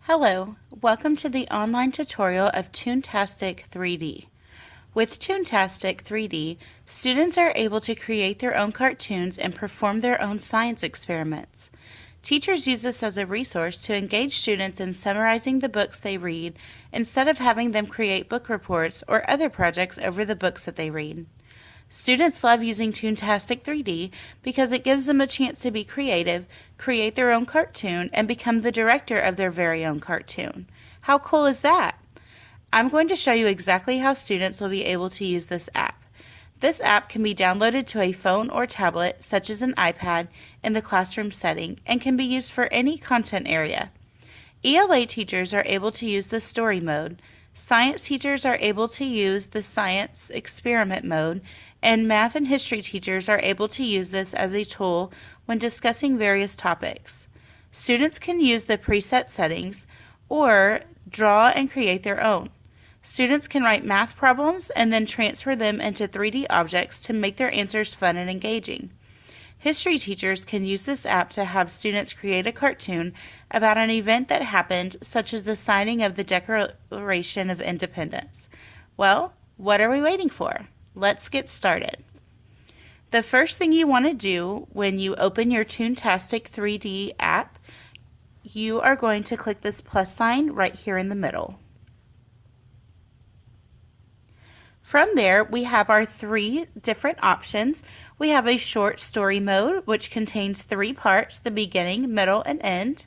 Hello, welcome to the online tutorial of Toontastic 3D. With Toontastic 3D, students are able to create their own cartoons and perform their own science experiments. Teachers use this as a resource to engage students in summarizing the books they read instead of having them create book reports or other projects over the books that they read. Students love using Toontastic 3D because it gives them a chance to be creative, create their own cartoon, and become the director of their very own cartoon. How cool is that? I'm going to show you exactly how students will be able to use this app. This app can be downloaded to a phone or tablet, such as an iPad, in the classroom setting, and can be used for any content area. ELA teachers are able to use the story mode, science teachers are able to use the science experiment mode, and math and history teachers are able to use this as a tool when discussing various topics. Students can use the preset settings or draw and create their own. Students can write math problems and then transfer them into 3D objects to make their answers fun and engaging. History teachers can use this app to have students create a cartoon about an event that happened, such as the signing of the Declaration of Independence. Well, what are we waiting for? Let's get started. The first thing you want to do when you open your Toontastic 3D app, you are going to click this plus sign right here in the middle. From there, we have our three different options. We have a short story mode, which contains 3 parts, the beginning, middle, and end.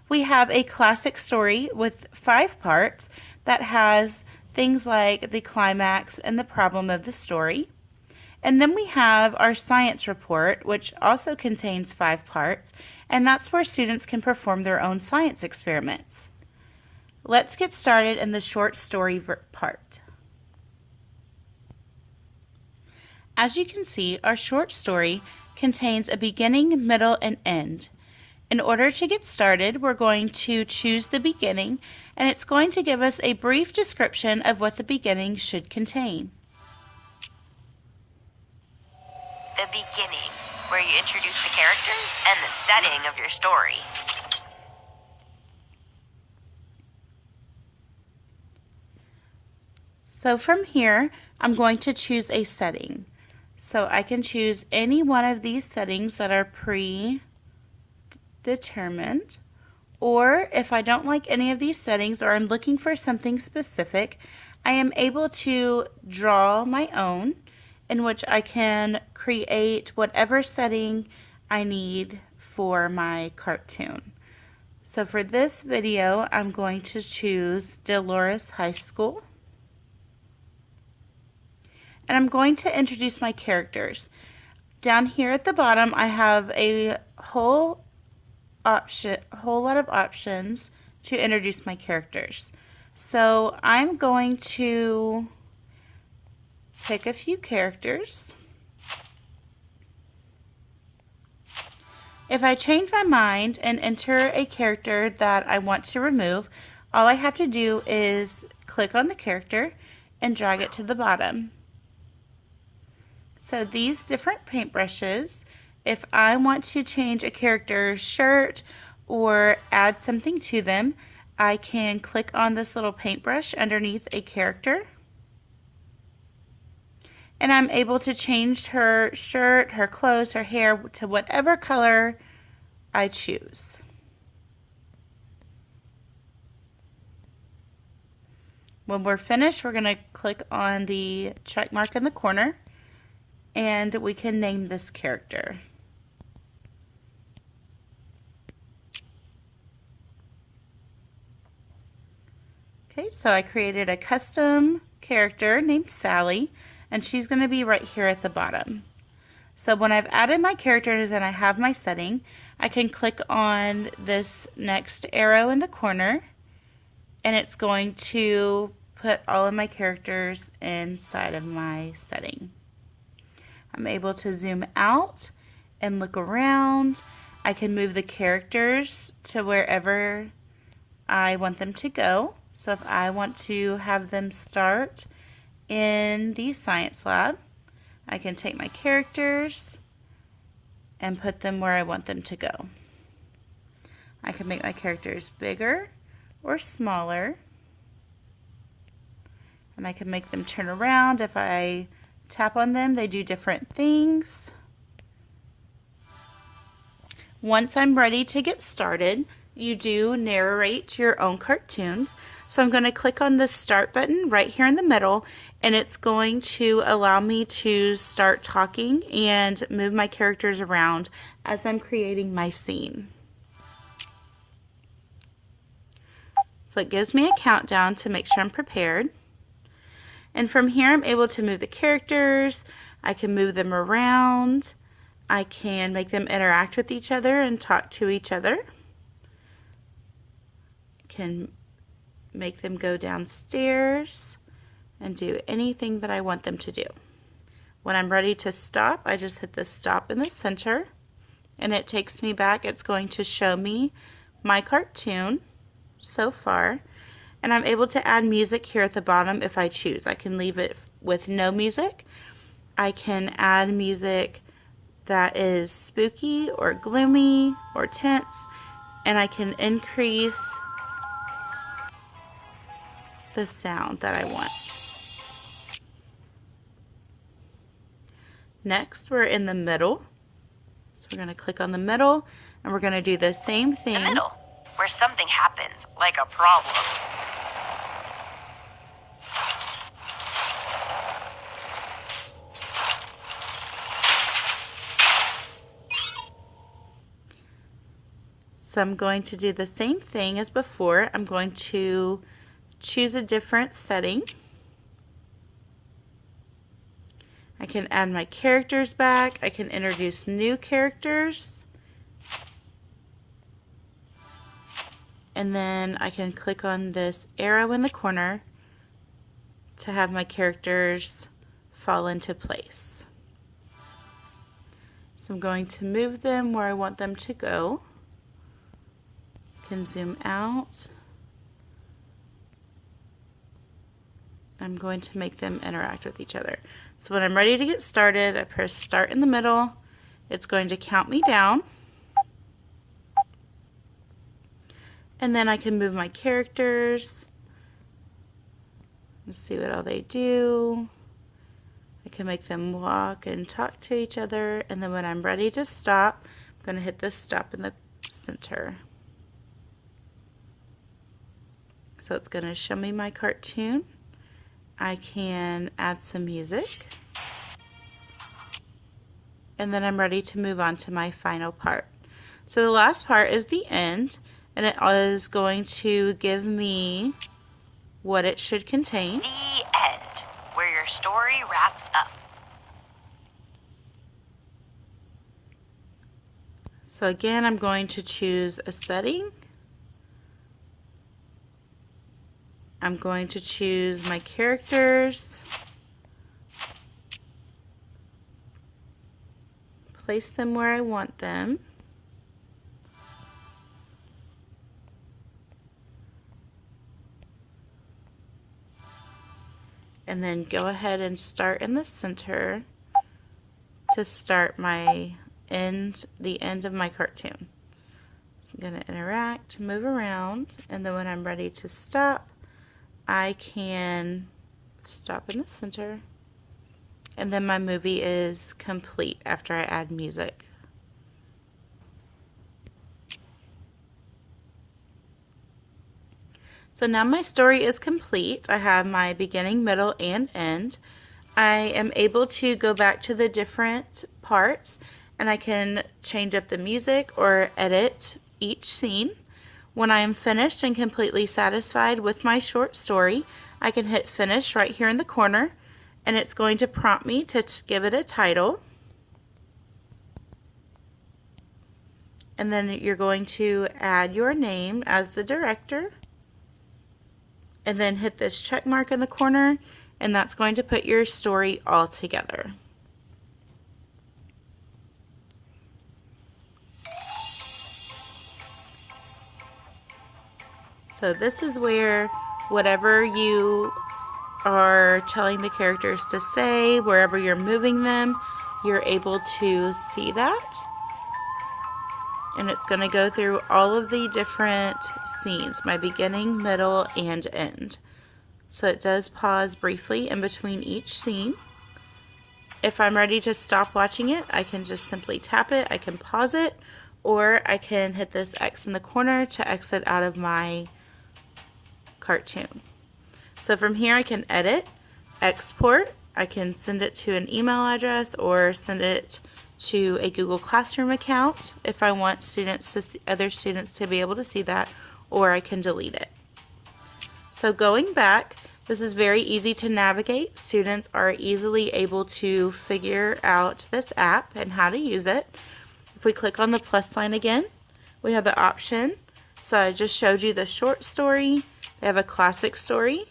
We have a classic story with 5 parts that has things like the climax and the problem of the story. And then we have our science report, which also contains 5 parts, and that's where students can perform their own science experiments. Let's get started in the short story part. As you can see, our short story contains a beginning, middle, and end. In order to get started, we're going to choose the beginning, and it's going to give us a brief description of what the beginning should contain. The beginning, where you introduce the characters and the setting of your story. So from here, I'm going to choose a setting. So I can choose any one of these settings that are predetermined, or if I don't like any of these settings or I'm looking for something specific, I am able to draw my own, in which I can create whatever setting I need for my cartoon. So for this video, I'm going to choose Dolores High School. And I'm going to introduce my characters. Down here at the bottom, I have a whole lot of options to introduce my characters. So I'm going to pick a few characters. If I change my mind and enter a character that I want to remove, all I have to do is click on the character and drag it to the bottom. So these different paintbrushes, if I want to change a character's shirt or add something to them, I can click on this little paintbrush underneath a character. And I'm able to change her shirt, her clothes, her hair to whatever color I choose. When we're finished, we're going to click on the check mark in the corner, and we can name this character. Okay, so I created a custom character named Sally, and she's going to be right here at the bottom. So when I've added my characters and I have my setting, I can click on this next arrow in the corner, and it's going to put all of my characters inside of my setting. I'm able to zoom out and look around. I can move the characters to wherever I want them to go. So if I want to have them start in the science lab, I can take my characters and put them where I want them to go. I can make my characters bigger or smaller. And I can make them turn around. If I tap on them, they do different things. Once I'm ready to get started, you do narrate your own cartoons. So I'm going to click on the start button right here in the middle, and it's going to allow me to start talking and move my characters around as I'm creating my scene. So it gives me a countdown to make sure I'm prepared. And from here I'm able to move the characters. I can move them around. I can make them interact with each other and talk to each other. I can make them go downstairs and do anything that I want them to do. When I'm ready to stop, I just hit the stop in the center and it takes me back. It's going to show me my cartoon so far. And I'm able to add music here at the bottom if I choose. I can leave it with no music. I can add music that is spooky or gloomy or tense, and I can increase the sound that I want. Next, we're in the middle. So we're going to click on the middle, and we're going to do the same thing. The middle, where something happens, like a problem. So I'm going to do the same thing as before. I'm going to choose a different setting. I can add my characters back. I can introduce new characters. And then I can click on this arrow in the corner to have my characters fall into place. So I'm going to move them where I want them to go. Can zoom out. I'm going to make them interact with each other. So when I'm ready to get started, I press start in the middle. It's going to count me down. And then I can move my characters. Let's see what all they do. I can make them walk and talk to each other. And then when I'm ready to stop, I'm going to hit this stop in the center. So it's going to show me my cartoon. I can add some music. And then I'm ready to move on to my final part. So the last part is the end, and it is going to give me what it should contain. The end, where your story wraps up. So again, I'm going to choose a setting. I'm going to choose my characters, place them where I want them, and then go ahead and start in the center to start my the end of my cartoon. So I'm going to interact, move around, and then when I'm ready to stop, I can stop in the center, and then my movie is complete after I add music. So now my story is complete. I have my beginning, middle, and end. I am able to go back to the different parts, and I can change up the music or edit each scene. When I am finished and completely satisfied with my short story, I can hit finish right here in the corner, and it's going to prompt me to give it a title. And then you're going to add your name as the director, and then hit this check mark in the corner, and that's going to put your story all together. So this is where whatever you are telling the characters to say, wherever you're moving them, you're able to see that. and it's going to go through all of the different scenes, my beginning, middle, and end. So it does pause briefly in between each scene. If I'm ready to stop watching it, I can just simply tap it, I can pause it, or I can hit this X in the corner to exit out of my cartoon. So from here I can edit, export, I can send it to an email address or send it to a Google Classroom account if I want other students to be able to see that, or I can delete it. So going back, this is very easy to navigate. Students are easily able to figure out this app and how to use it. If we click on the plus sign again, we have the option. So I just showed you the short story. They have a classic story,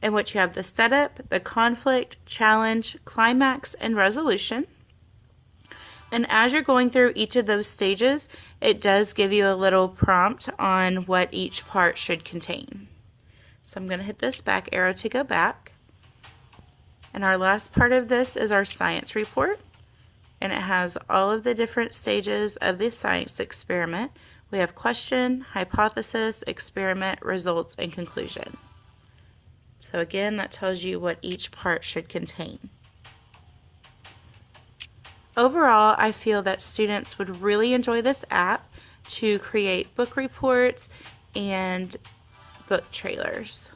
in which you have the setup, the conflict, challenge, climax, and resolution. And as you're going through each of those stages, it does give you a little prompt on what each part should contain. So I'm going to hit this back arrow to go back. And our last part of this is our science report. And it has all of the different stages of the science experiment. We have question, hypothesis, experiment, results, and conclusion. So again, that tells you what each part should contain. Overall, I feel that students would really enjoy this app to create book reports and book trailers.